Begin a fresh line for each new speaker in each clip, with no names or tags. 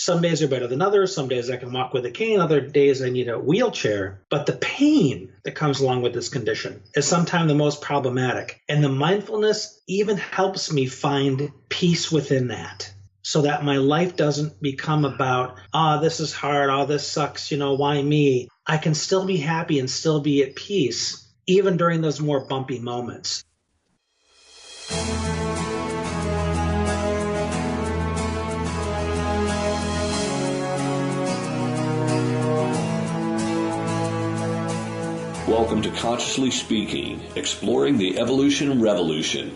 Some days are better than others. Some days I can walk with a cane. Other days I need a wheelchair. But the pain that comes along with this condition is sometimes the most problematic. And the mindfulness even helps me find peace within that, so that my life doesn't become about, this is hard, this sucks, why me? I can still be happy and still be at peace, even during those more bumpy moments.
Welcome to Consciously Speaking, exploring the evolution revolution.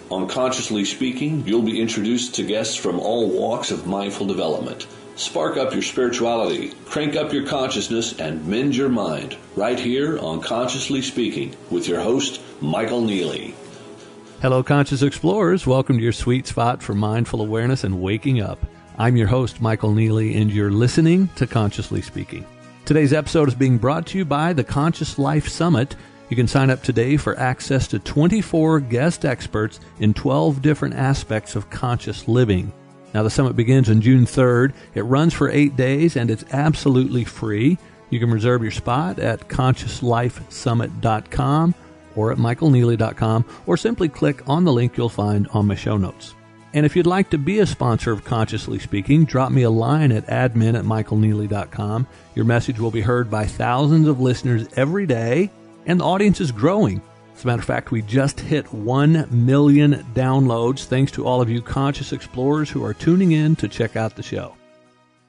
On Consciously Speaking, you'll be introduced to guests from all walks of mindful development. Spark up your spirituality, crank up your consciousness, and mend your mind, right here on Consciously Speaking with your host, Michael Neely.
Hello, Conscious Explorers. Welcome to your sweet spot for mindful awareness and waking up. I'm your host, Michael Neely, and you're listening to Consciously Speaking. Today's episode is being brought to you by the Conscious Life Summit. You can sign up today for access to 24 guest experts in 12 different aspects of conscious living. Now, the summit begins on June 3rd. It runs for 8 days, and it's absolutely free. You can reserve your spot at consciouslifesummit.com or at michaelneely.com, or simply click on the link you'll find on my show notes. And if you'd like to be a sponsor of Consciously Speaking, drop me a line at admin@michaelneely.com. Your message will be heard by thousands of listeners every day, and the audience is growing. As a matter of fact, we just hit 1 million downloads thanks to all of you conscious explorers who are tuning in to check out the show.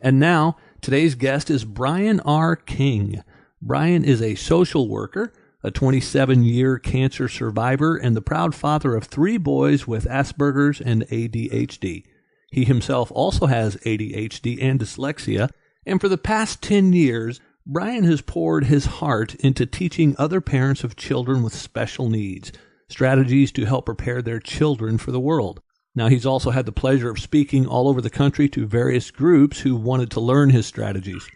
And now, today's guest is Brian R. King. Brian is a social worker, a 27-year cancer survivor, and the proud father of 3 boys with Asperger's and ADHD. He himself also has ADHD and dyslexia, and for the past 10 years, Brian has poured his heart into teaching other parents of children with special needs strategies to help prepare their children for the world. Now, he's also had the pleasure of speaking all over the country to various groups who wanted to learn his strategies.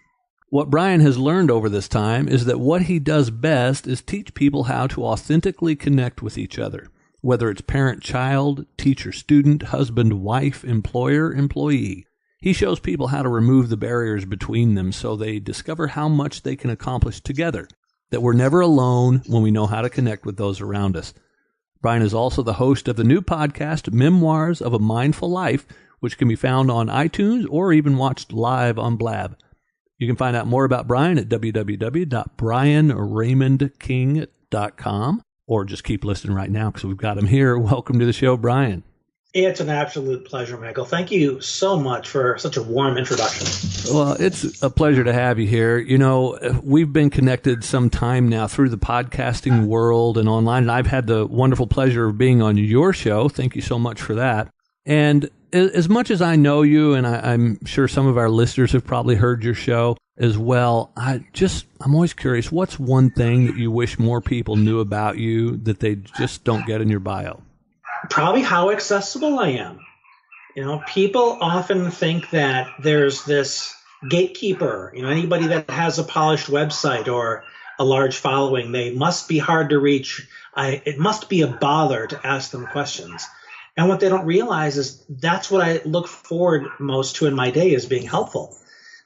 What Brian has learned over this time is that what he does best is teach people how to authentically connect with each other, whether it's parent-child, teacher-student, husband-wife, employer-employee. He shows people how to remove the barriers between them so they discover how much they can accomplish together, that we're never alone when we know how to connect with those around us. Brian is also the host of the new podcast, Memoirs of a Mindful Life, which can be found on iTunes or even watched live on Blab. You can find out more about Brian at www.brianraymondking.com, or just keep listening right now because we've got him here. Welcome to the show, Brian.
It's an absolute pleasure, Michael. Thank you so much for such a warm introduction.
Well, it's a pleasure to have you here. You know, we've been connected some time now through the podcasting world and online, and I've had the wonderful pleasure of being on your show. Thank you so much for that. And as much as I know you, and I'm sure some of our listeners have probably heard your show as well, I'm always curious, what's one thing that you wish more people knew about you that they just don't get in your bio?
Probably how accessible I am. People often think that there's this gatekeeper, anybody that has a polished website or a large following, they must be hard to reach. It must be a bother to ask them questions. And what they don't realize is that's what I look forward most to in my day, is being helpful.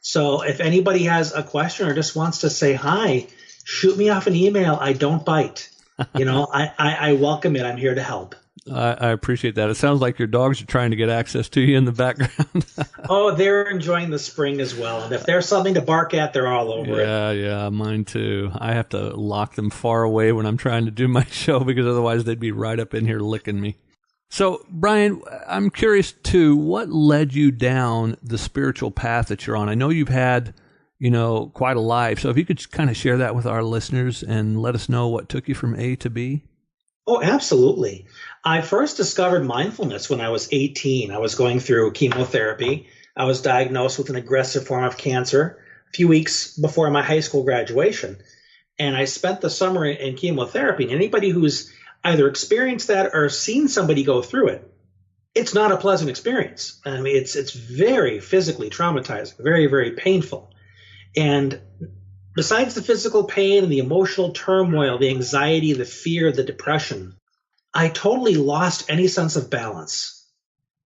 So if anybody has a question or just wants to say hi, shoot me off an email. I don't bite. I welcome it. I'm here to help.
I appreciate that. It sounds like your dogs are trying to get access to you in the background.
Oh, they're enjoying the spring as well. And if there's something to bark at, they're all over it.
Yeah, mine too. I have to lock them far away when I'm trying to do my show because otherwise they'd be right up in here licking me. So, Brian, I'm curious, too, what led you down the spiritual path that you're on? I know you've had, quite a life. So if you could kind of share that with our listeners and let us know what took you from A to B.
Oh, absolutely. I first discovered mindfulness when I was 18. I was going through chemotherapy. I was diagnosed with an aggressive form of cancer a few weeks before my high school graduation. And I spent the summer in chemotherapy. And anybody who's either experienced that or seen somebody go through it, it's not a pleasant experience. I mean, it's very physically traumatizing, very, very painful. And besides the physical pain and the emotional turmoil, the anxiety, the fear, the depression, I totally lost any sense of balance.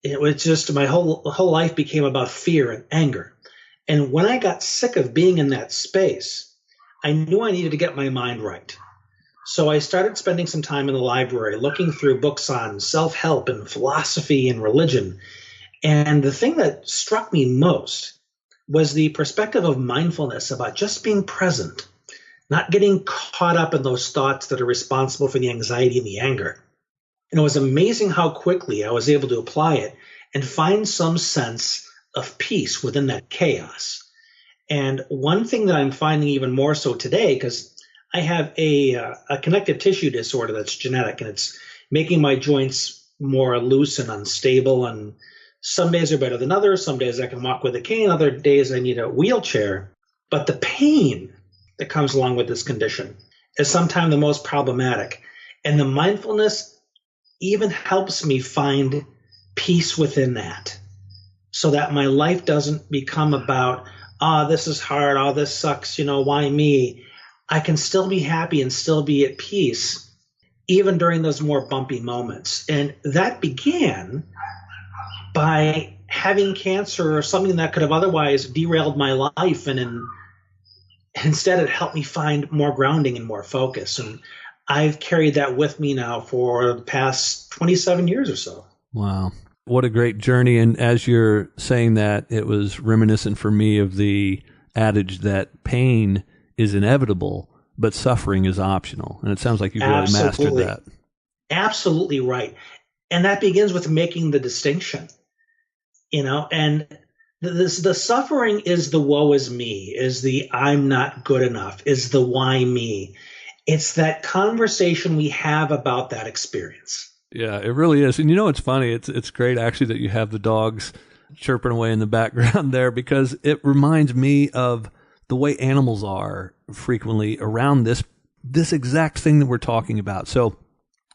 it was just my whole life became about fear and anger. And when I got sick of being in that space, I knew I needed to get my mind right. So I started spending some time in the library looking through books on self-help and philosophy and religion. And the thing that struck me most was the perspective of mindfulness, about just being present, not getting caught up in those thoughts that are responsible for the anxiety and the anger. And it was amazing how quickly I was able to apply it and find some sense of peace within that chaos. And one thing that I'm finding even more so today, because I have a connective tissue disorder that's genetic, and it's making my joints more loose and unstable. And some days are better than others. Some days I can walk with a cane. Other days I need a wheelchair. But the pain that comes along with this condition is sometimes the most problematic. And the mindfulness even helps me find peace within that, so that my life doesn't become about, this is hard, this sucks, why me? I can still be happy and still be at peace, even during those more bumpy moments. And that began by having cancer, or something that could have otherwise derailed my life. And instead, it helped me find more grounding and more focus. And I've carried that with me now for the past 27 years or so.
Wow. What a great journey. And as you're saying that, it was reminiscent for me of the adage that pain is inevitable, but suffering is optional. And it sounds like you've really mastered that.
Absolutely right. And that begins with making the distinction, and the suffering is the woe is me, is the I'm not good enough, is the why me. It's that conversation we have about that experience.
Yeah, it really is. And it's funny. It's great actually that you have the dogs chirping away in the background there, because it reminds me of the way animals are frequently around this exact thing that we're talking about. So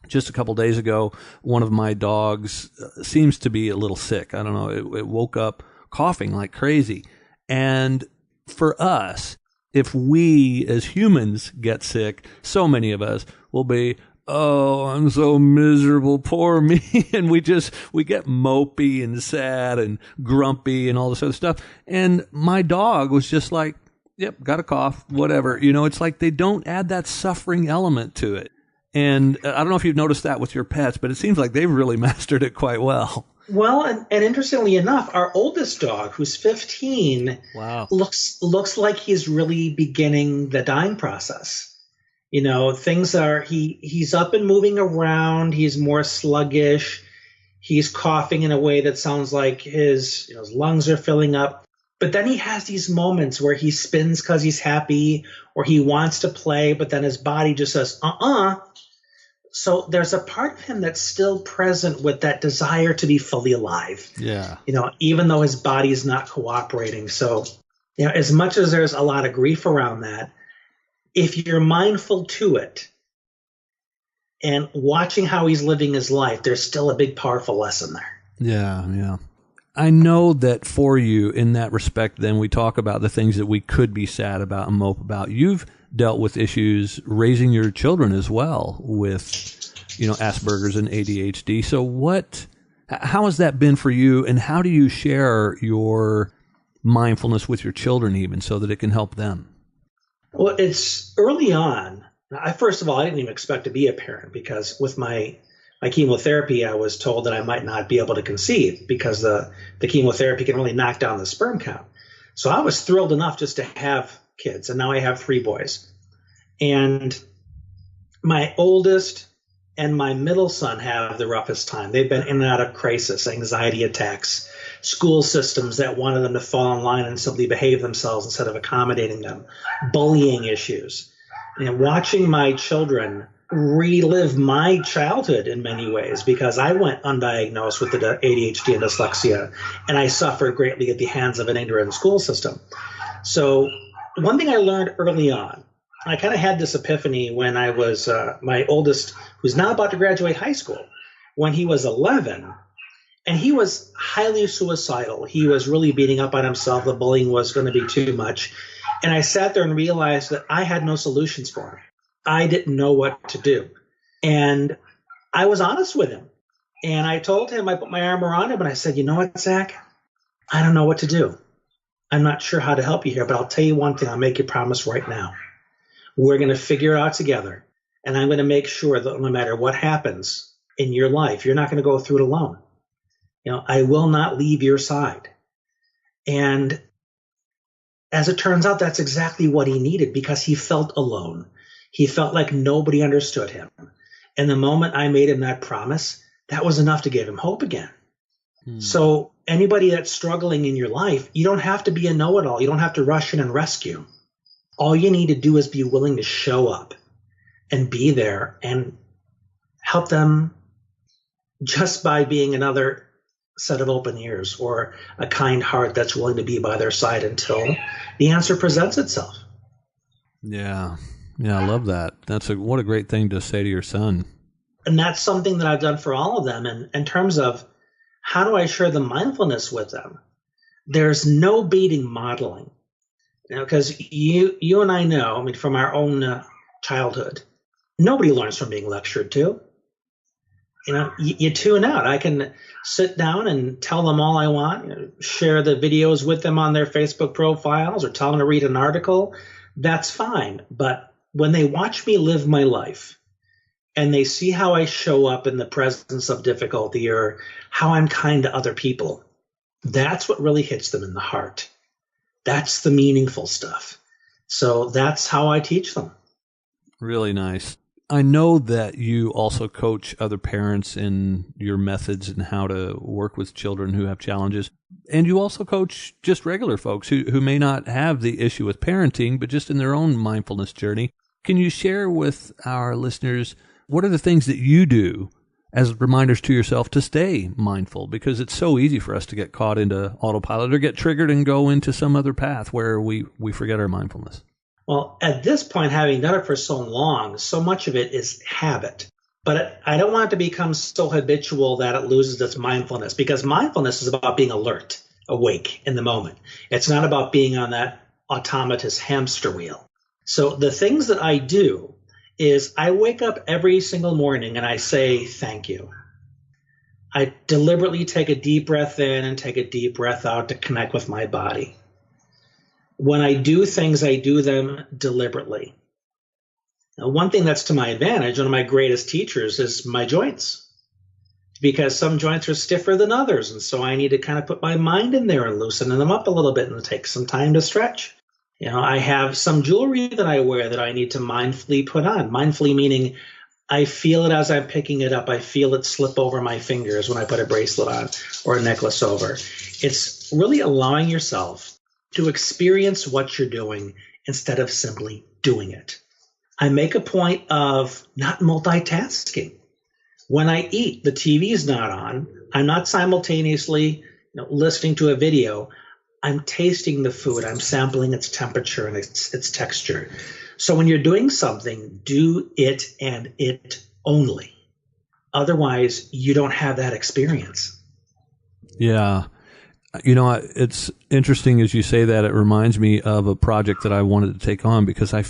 just a couple days ago, one of my dogs seems to be a little sick. I don't know. It woke up coughing like crazy. And for us, if we as humans get sick, so many of us will be, oh, I'm so miserable, poor me. And we get mopey and sad and grumpy and all this other stuff. And my dog was just like, yep, got a cough, whatever. It's like they don't add that suffering element to it. And I don't know if you've noticed that with your pets, but it seems like they've really mastered it quite well.
Well, and interestingly enough, our oldest dog, who's 15,
wow,
looks like he's really beginning the dying process. He's up and moving around. He's more sluggish. He's coughing in a way that sounds like his lungs are filling up. But then he has these moments where he spins because he's happy, or he wants to play, but then his body just says, So there's a part of him that's still present with that desire to be fully alive.
Yeah.
Even though his body is not cooperating. So, as much as there's a lot of grief around that, if you're mindful to it and watching how he's living his life, there's still a big, powerful lesson there.
Yeah, yeah. I know that for you, in that respect, then we talk about the things that we could be sad about and mope about. You've dealt with issues raising your children as well with, Asperger's and ADHD. So how has that been for you, and how do you share your mindfulness with your children even, so that it can help them?
Well, it's early on. First of all, I didn't even expect to be a parent, because with my chemotherapy, I was told that I might not be able to conceive, because the chemotherapy can really knock down the sperm count. So I was thrilled enough just to have kids, and now I have 3 boys. And my oldest and my middle son have the roughest time. They've been in and out of crisis, anxiety attacks, school systems that wanted them to fall in line and simply behave themselves instead of accommodating them, bullying issues. And watching my children relive my childhood in many ways, because I went undiagnosed with the ADHD and dyslexia, and I suffered greatly at the hands of an ignorant school system. So one thing I learned early on, I kind of had this epiphany when I was my oldest, who's now about to graduate high school, when he was 11, and he was highly suicidal. He was really beating up on himself. The bullying was going to be too much. And I sat there and realized that I had no solutions for him. I didn't know what to do. And I was honest with him. And I told him, I put my arm around him and I said, you know what, Zach? I don't know what to do. I'm not sure how to help you here, but I'll tell you one thing. I'll make you a promise right now. We're going to figure it out together. And I'm going to make sure that no matter what happens in your life, you're not going to go through it alone. I will not leave your side. And as it turns out, that's exactly what he needed, because he felt alone. He felt like nobody understood him. And the moment I made him that promise, that was enough to give him hope again. So anybody that's struggling in your life, you don't have to be a know-it-all. You don't have to rush in and rescue. All you need to do is be willing to show up and be there and help them just by being another set of open ears or a kind heart that's willing to be by their side until the answer presents itself.
Yeah. Yeah, I love that. What a great thing to say to your son.
And that's something that I've done for all of them. And in terms of how do I share the mindfulness with them? There's no beating modeling. Because you and I know, from our own childhood, nobody learns from being lectured to. You tune out. I can sit down and tell them all I want, share the videos with them on their Facebook profiles or tell them to read an article. That's fine. But when they watch me live my life and they see how I show up in the presence of difficulty or how I'm kind to other people, that's what really hits them in the heart. That's the meaningful stuff. So that's how I teach them.
Really nice. I know that you also coach other parents in your methods and how to work with children who have challenges. And you also coach just regular folks who may not have the issue with parenting, but just in their own mindfulness journey. Can you share with our listeners, what are the things that you do as reminders to yourself to stay mindful? Because it's so easy for us to get caught into autopilot or get triggered and go into some other path where we forget our mindfulness.
Well, at this point, having done it for so long, so much of it is habit. But I don't want it to become so habitual that it loses its mindfulness, because mindfulness is about being alert, awake in the moment. It's not about being on that automatous hamster wheel. So the things that I do is I wake up every single morning and I say, thank you. I deliberately take a deep breath in and take a deep breath out to connect with my body. When I do things, I do them deliberately. Now, one thing that's to my advantage, one of my greatest teachers, is my joints, because some joints are stiffer than others. And so I need to kind of put my mind in there and loosen them up a little bit and take some time to stretch. I have some jewelry that I wear that I need to mindfully put on. Mindfully meaning I feel it as I'm picking it up. I feel it slip over my fingers when I put a bracelet on or a necklace over. It's really allowing yourself to experience what you're doing instead of simply doing it. I make a point of not multitasking. When I eat, the TV's not on. I'm not simultaneously listening to a video. I'm tasting the food. I'm sampling its temperature and its texture. So when you're doing something, do it and it only. Otherwise, you don't have that experience.
Yeah. It's interesting as you say that. It reminds me of a project that I wanted to take on, because I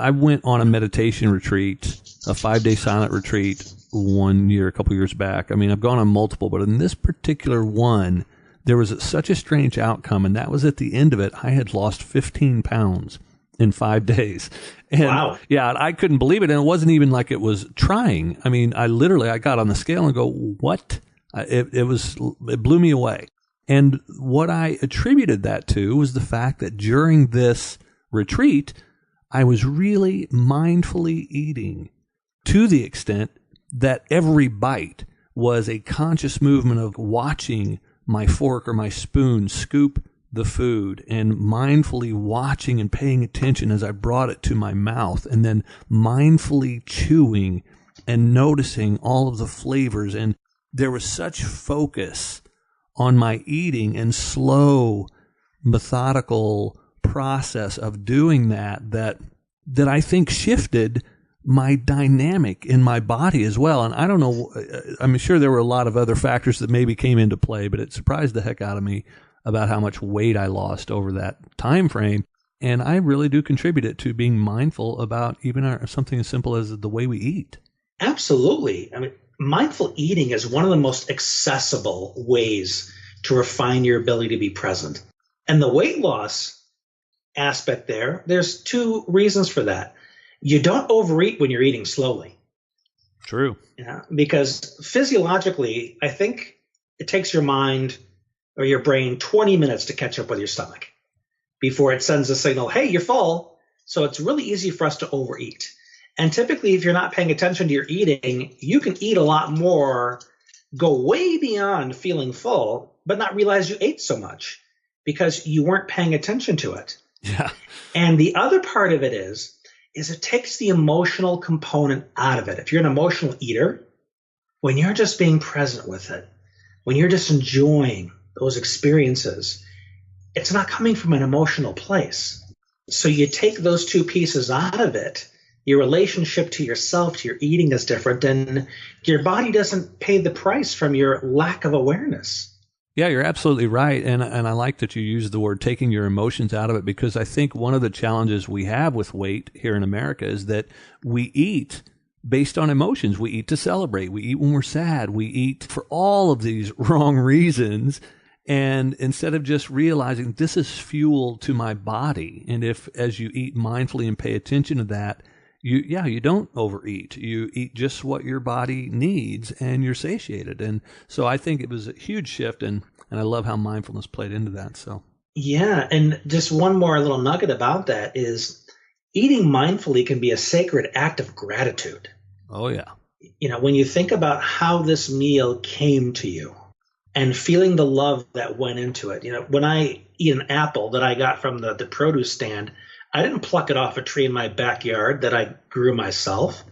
went on a meditation retreat, a 5-day silent retreat a couple years back. I've gone on multiple, but in this particular one, there was such a strange outcome, and that was at the end of it. I had lost 15 pounds in 5 days. And
wow.
Yeah, I couldn't believe it. And it wasn't even like it was trying. I got on the scale and go, what? It blew me away. And what I attributed that to was the fact that during this retreat, I was really mindfully eating, to the extent that every bite was a conscious movement of watching my fork or my spoon scoop the food and mindfully watching and paying attention as I brought it to my mouth, and then mindfully chewing and noticing all of the flavors. And there was such focus on my eating and slow, methodical process of doing that I think shifted my dynamic in my body as well. And I don't know, I'm sure there were a lot of other factors that maybe came into play, but it surprised the heck out of me about how much weight I lost over that time frame. And I really do contribute it to being mindful about even something as simple as the way we eat.
Absolutely. mindful eating is one of the most accessible ways to refine your ability to be present. And the weight loss aspect there's two reasons for that. You don't overeat when you're eating slowly.
True.
Yeah, because physiologically, I think it takes your mind or your brain 20 minutes to catch up with your stomach before it sends a signal, hey, you're full. So it's really easy for us to overeat. And typically, if you're not paying attention to your eating, you can eat a lot more, go way beyond feeling full, but not realize you ate so much because you weren't paying attention to it.
Yeah.
And the other part of it is it takes the emotional component out of it. If you're an emotional eater, when you're just being present with it, when you're just enjoying those experiences, it's not coming from an emotional place. So you take those two pieces out of it, your relationship to yourself, to your eating is different, and your body doesn't pay the price from your lack of awareness.
Yeah, you're absolutely right. And I like that you use the word taking your emotions out of it, because I think one of the challenges we have with weight here in America is that we eat based on emotions. We eat to celebrate. We eat when we're sad. We eat for all of these wrong reasons. And instead of just realizing this is fuel to my body, and if as you eat mindfully and pay attention to that, you don't overeat. You eat just what your body needs, and you're satiated. And so I think it was a huge shift, and I love how mindfulness played into that. So
yeah, and just one more little nugget about that is eating mindfully can be a sacred act of gratitude.
Oh yeah.
When you think about how this meal came to you and feeling the love that went into it. When I eat an apple that I got from the produce stand, I didn't pluck it off a tree in my backyard that I grew myself.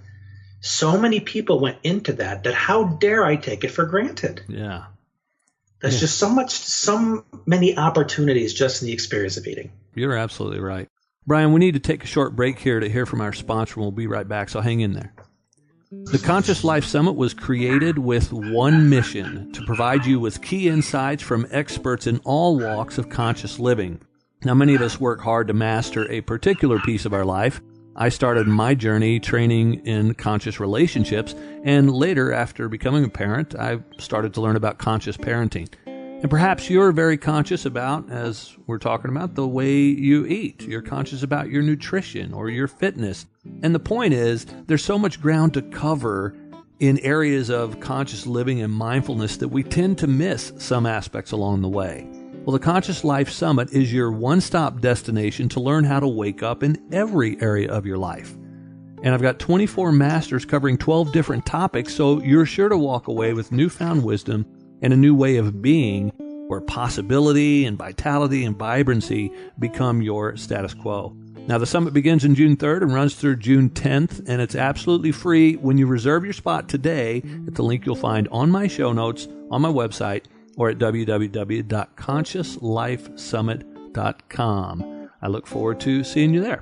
So many people went into that how dare I take it for granted?
Yeah.
There's just so many opportunities just in the experience of eating.
You're absolutely right. Brian, we need to take a short break here to hear from our sponsor, and we'll be right back, so hang in there. The Conscious Life Summit was created with one mission: to provide you with key insights from experts in all walks of conscious living. Now, many of us work hard to master a particular piece of our life. I started my journey training in conscious relationships, and later, after becoming a parent, I started to learn about conscious parenting. And perhaps you're very conscious about, as we're talking about, the way you eat. You're conscious about your nutrition or your fitness. And the point is, there's so much ground to cover in areas of conscious living and mindfulness that we tend to miss some aspects along the way. Well, the Conscious Life Summit is your one-stop destination to learn how to wake up in every area of your life. And I've got 24 masters covering 12 different topics, so you're sure to walk away with newfound wisdom and a new way of being, where possibility and vitality and vibrancy become your status quo. Now, the summit begins on June 3rd and runs through June 10th, and it's absolutely free when you reserve your spot today at the link you'll find on my show notes, on my website, or at www.consciouslifesummit.com. I look forward to seeing you there.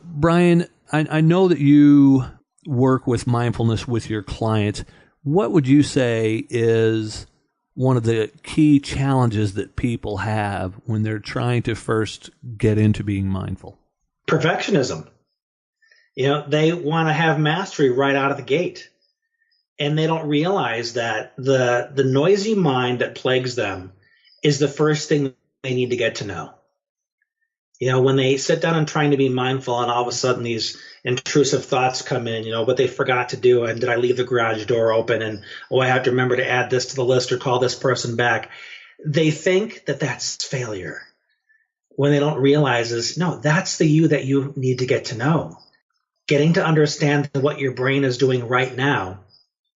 Brian, I know that you work with mindfulness with your clients. What would you say is one of the key challenges that people have when they're trying to first get into being mindful?
Perfectionism. They want to have mastery right out of the gate. And they don't realize that the noisy mind that plagues them is the first thing they need to get to know. When they sit down and trying to be mindful, and all of a sudden these intrusive thoughts come in, what they forgot to do, and did I leave the garage door open, and I have to remember to add this to the list or call this person back. They think that that's failure. When they don't realize is, no, that's the you that you need to get to know. Getting to understand what your brain is doing right now,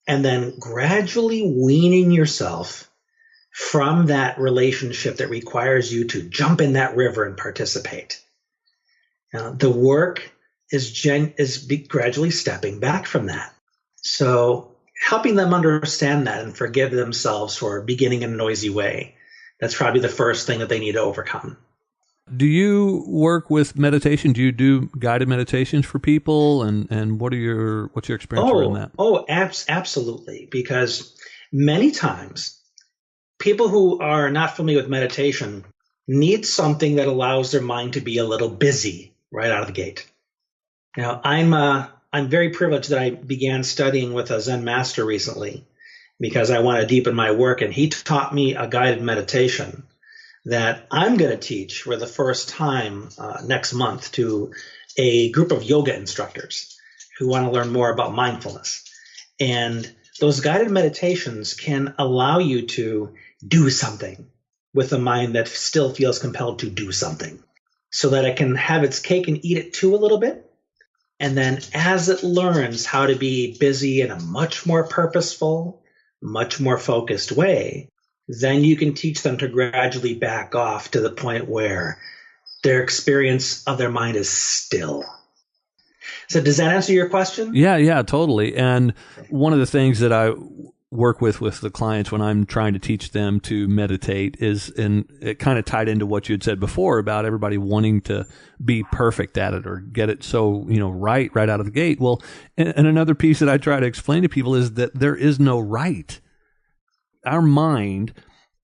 and then gradually weaning yourself from that relationship that requires you to jump in that river and participate. The work is gradually stepping back from that. So helping them understand that and forgive themselves for beginning in a noisy way, that's probably the first thing that they need to overcome.
Do you work with meditation? Do you do guided meditations for people? And what's your experience around that?
Absolutely. Because many times people who are not familiar with meditation need something that allows their mind to be a little busy right out of the gate. Now, I'm a I'm very privileged that I began studying with a Zen master recently because I want to deepen my work. And he taught me a guided meditation that I'm going to teach for the first time next month to a group of yoga instructors who want to learn more about mindfulness. And those guided meditations can allow you to do something with a mind that still feels compelled to do something, so that it can have its cake and eat it too a little bit. And then as it learns how to be busy in a much more purposeful, much more focused way, then you can teach them to gradually back off to the point where their experience of their mind is still. So does that answer your question?
Yeah, totally. And one of the things that I work with the clients when I'm trying to teach them to meditate is, and it kind of tied into what you had said before about everybody wanting to be perfect at it or get it so, right out of the gate. Well, and another piece that I try to explain to people is that there is no right. Our mind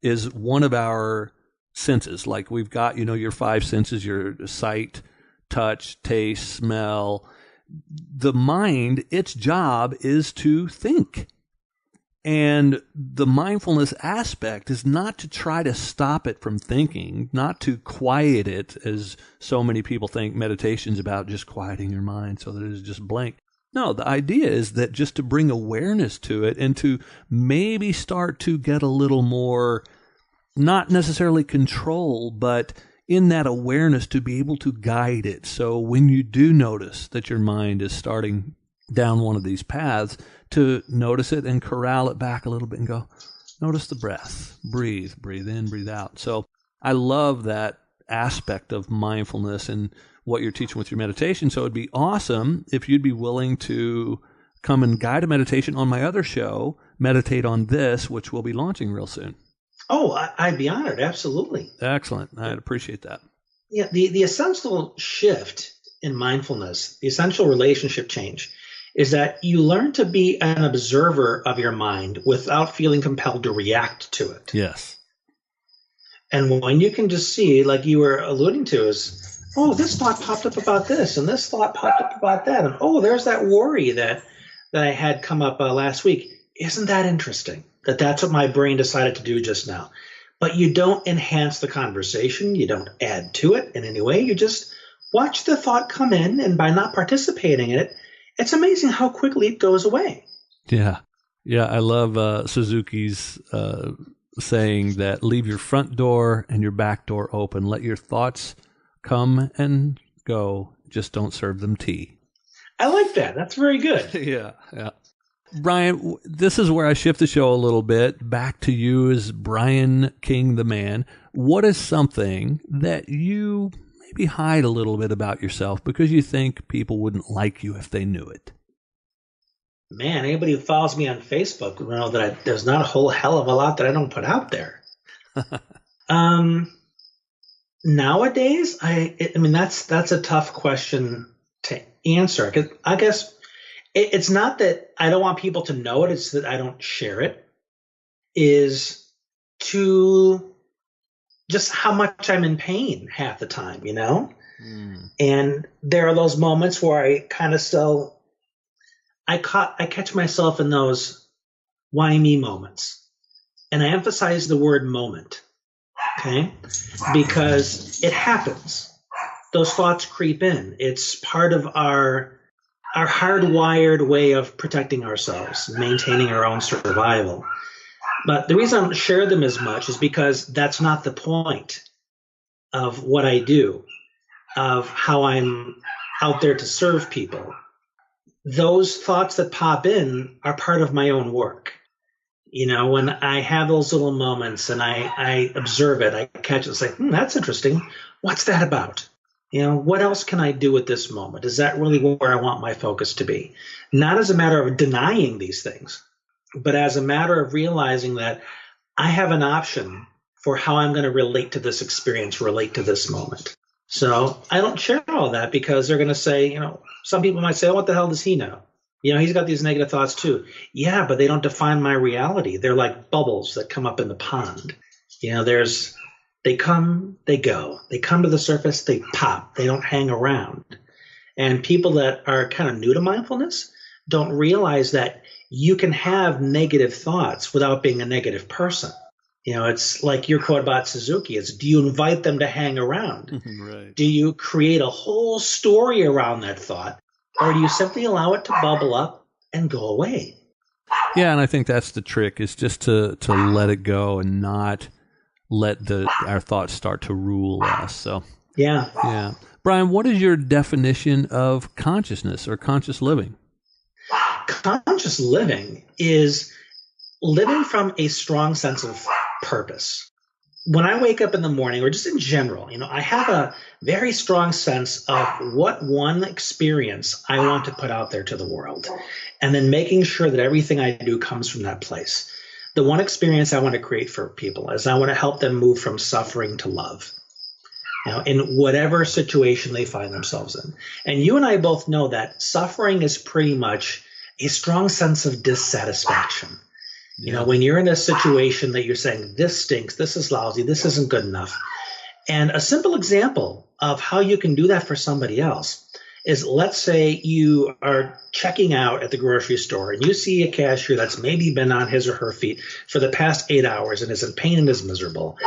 is one of our senses. Like we've got, your five senses, your sight, touch, taste, smell. The mind, its job is to think. And the mindfulness aspect is not to try to stop it from thinking, not to quiet it, as so many people think meditation's about just quieting your mind so that it's just blank. No, the idea is that just to bring awareness to it and to maybe start to get a little more, not necessarily control, but in that awareness to be able to guide it. So when you do notice that your mind is starting down one of these paths, to notice it and corral it back a little bit and go, notice the breath, breathe in, breathe out. So I love that aspect of mindfulness and what you're teaching with your meditation. So it'd be awesome if you'd be willing to come and guide a meditation on my other show, Meditate on This, which we'll be launching real soon.
Oh, I'd be honored. Absolutely.
Excellent. I'd appreciate that.
Yeah, the essential shift in mindfulness, the essential relationship change, is that you learn to be an observer of your mind without feeling compelled to react to it.
Yes.
And when you can just see, like you were alluding to, is, oh, this thought popped up about this, and this thought popped up about that, and oh, there's that worry that I had come up last week. Isn't that interesting? That's what my brain decided to do just now. But you don't enhance the conversation. You don't add to it in any way. You just watch the thought come in, and by not participating in it, it's amazing how quickly it goes away.
Yeah. I love Suzuki's saying that leave your front door and your back door open. Let your thoughts come and go. Just don't serve them tea.
I like that. That's very good.
Yeah. Brian, this is where I shift the show a little bit. Back to you as Brian King, the man. What is something that you maybe hide a little bit about yourself because you think people wouldn't like you if they knew it?
Man, anybody who follows me on Facebook will know that there's not a whole hell of a lot that I don't put out there. Nowadays, I mean that's a tough question to answer. 'Cause I guess it's not that I don't want people to know it; it's that I don't share it. Is to just how much I'm in pain half the time, And there are those moments where I kind of still, I catch myself in those why me moments. And I emphasize the word moment, okay? Because it happens. Those thoughts creep in. It's part of our hardwired way of protecting ourselves, maintaining our own survival. But the reason I don't share them as much is because that's not the point of what I do, of how I'm out there to serve people. Those thoughts that pop in are part of my own work. When I have those little moments and I observe it, I catch it and say, that's interesting. What's that about? What else can I do at this moment? Is that really where I want my focus to be? Not as a matter of denying these things, but as a matter of realizing that I have an option for how I'm going to relate to this experience, relate to this moment. So I don't share all that because they're going to say, some people might say, oh, what the hell does he know? He's got these negative thoughts too. Yeah, but they don't define my reality. They're like bubbles that come up in the pond. They come, they go. They come to the surface, they pop. They don't hang around. And people that are kind of new to mindfulness don't realize that you can have negative thoughts without being a negative person. It's like your quote about Suzuki is, do you invite them to hang around?
Right.
Do you create a whole story around that thought? Or do you simply allow it to bubble up and go away?
Yeah, and I think that's the trick, is just to let it go and not let our thoughts start to rule us. So yeah. Brian, what is your definition of consciousness or conscious living?
Conscious living is living from a strong sense of purpose. When I wake up in the morning, or just in general, I have a very strong sense of what one experience I want to put out there to the world, and then making sure that everything I do comes from that place. The one experience I want to create for people is I want to help them move from suffering to love, in whatever situation they find themselves in. And you and I both know that suffering is pretty much a strong sense of dissatisfaction. When you're in a situation that you're saying, this stinks, this is lousy, this isn't good enough. And a simple example of how you can do that for somebody else is, let's say you are checking out at the grocery store and you see a cashier that's maybe been on his or her feet for the past 8 hours and is in pain and is miserable.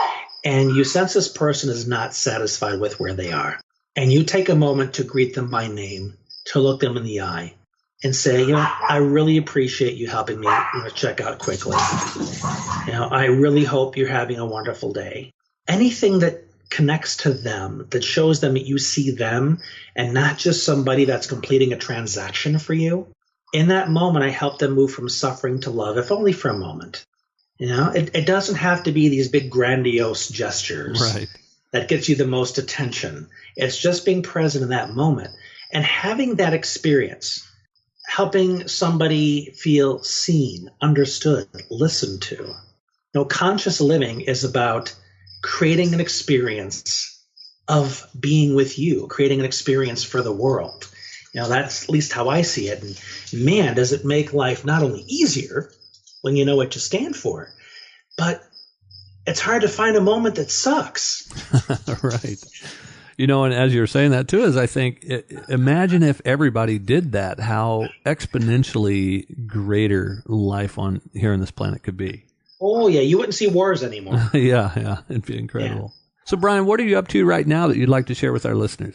And you sense this person is not satisfied with where they are. And you take a moment to greet them by name, to look them in the eye, and say, I really appreciate you helping me check out quickly. I really hope you're having a wonderful day. Anything that connects to them, that shows them that you see them and not just somebody that's completing a transaction for you. In that moment, I help them move from suffering to love, if only for a moment. It doesn't have to be these big grandiose gestures that gets you the most attention. It's just being present in that moment and having that experience, helping somebody feel seen, understood, listened to. Conscious living is about creating an experience of being with you, creating an experience for the world. That's at least how I see it. And man, does it make life not only easier when you know what you stand for, but it's hard to find a moment that sucks.
Right. And as you're saying that too, is I think, imagine if everybody did that, how exponentially greater life on here on this planet could be.
Oh yeah, you wouldn't see wars anymore.
Yeah, it'd be incredible. Yeah. So Brian, what are you up to right now that you'd like to share with our listeners?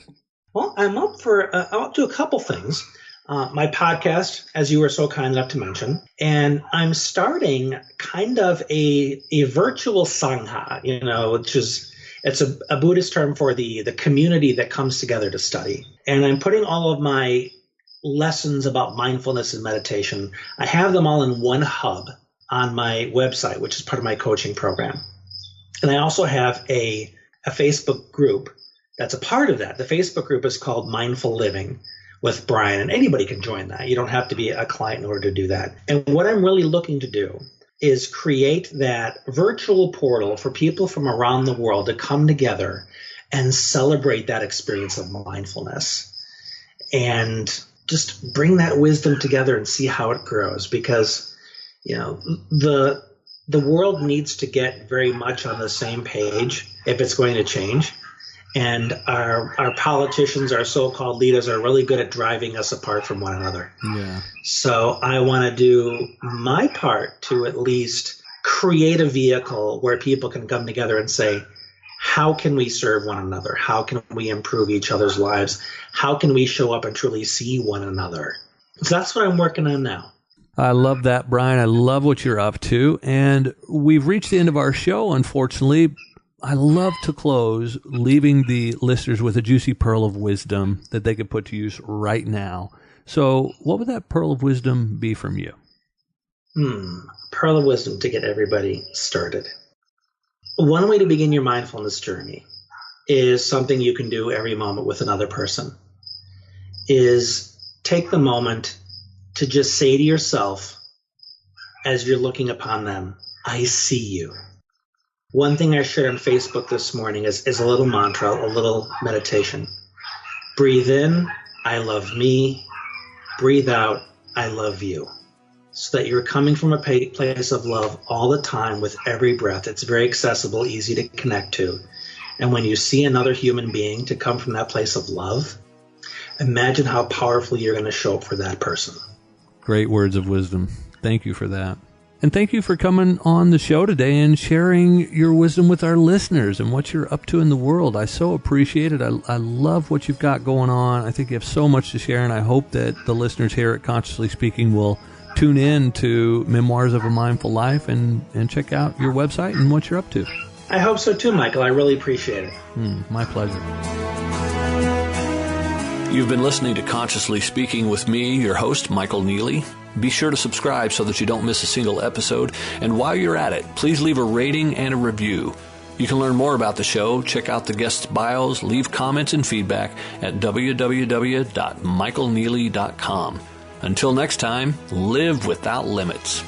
Well, I'm up to a couple things. My podcast, as you were so kind enough to mention, and I'm starting kind of a virtual sangha, which is, it's a Buddhist term for the community that comes together to study. And I'm putting all of my lessons about mindfulness and meditation, I have them all in one hub on my website, which is part of my coaching program. And I also have a Facebook group that's a part of that. The Facebook group is called Mindful Living with Brian, and anybody can join that. You don't have to be a client in order to do that. And what I'm really looking to do is create that virtual portal for people from around the world to come together and celebrate that experience of mindfulness and just bring that wisdom together and see how it grows. Because, the world needs to get very much on the same page if it's going to change. And our politicians, our so-called leaders, are really good at driving us apart from one another. Yeah. So I want to do my part to at least create a vehicle where people can come together and say, how can we serve one another? How can we improve each other's lives? How can we show up and truly see one another? So that's what I'm working on now.
I love that, Brian. I love what you're up to. And we've reached the end of our show, unfortunately. I love to close leaving the listeners with a juicy pearl of wisdom that they could put to use right now. So what would that pearl of wisdom be from you?
Pearl of wisdom to get everybody started. One way to begin your mindfulness journey is something you can do every moment with another person, is take the moment to just say to yourself as you're looking upon them, I see you. One thing I shared on Facebook this morning is a little mantra, a little meditation. Breathe in, I love me. Breathe out, I love you. So that you're coming from a place of love all the time with every breath. It's very accessible, easy to connect to. And when you see another human being, to come from that place of love. imagine how powerfully you're going to show up for that person.
Great words of wisdom. Thank you for that. And thank you for coming on the show today and sharing your wisdom with our listeners and what you're up to in the world. I so appreciate it. I love what you've got going on. I think you have so much to share, and I hope that the listeners here at Consciously Speaking will tune in to Memoirs of a Mindful Life and check out your website and what you're up to.
I hope so too, Michael. I really appreciate it.
My pleasure.
You've been listening to Consciously Speaking with me, your host, Michael Neely. Be sure to subscribe so that you don't miss a single episode. And while you're at it, please leave a rating and a review. You can learn more about the show, check out the guests' bios, leave comments and feedback at www.michaelneely.com. Until next time, live without limits.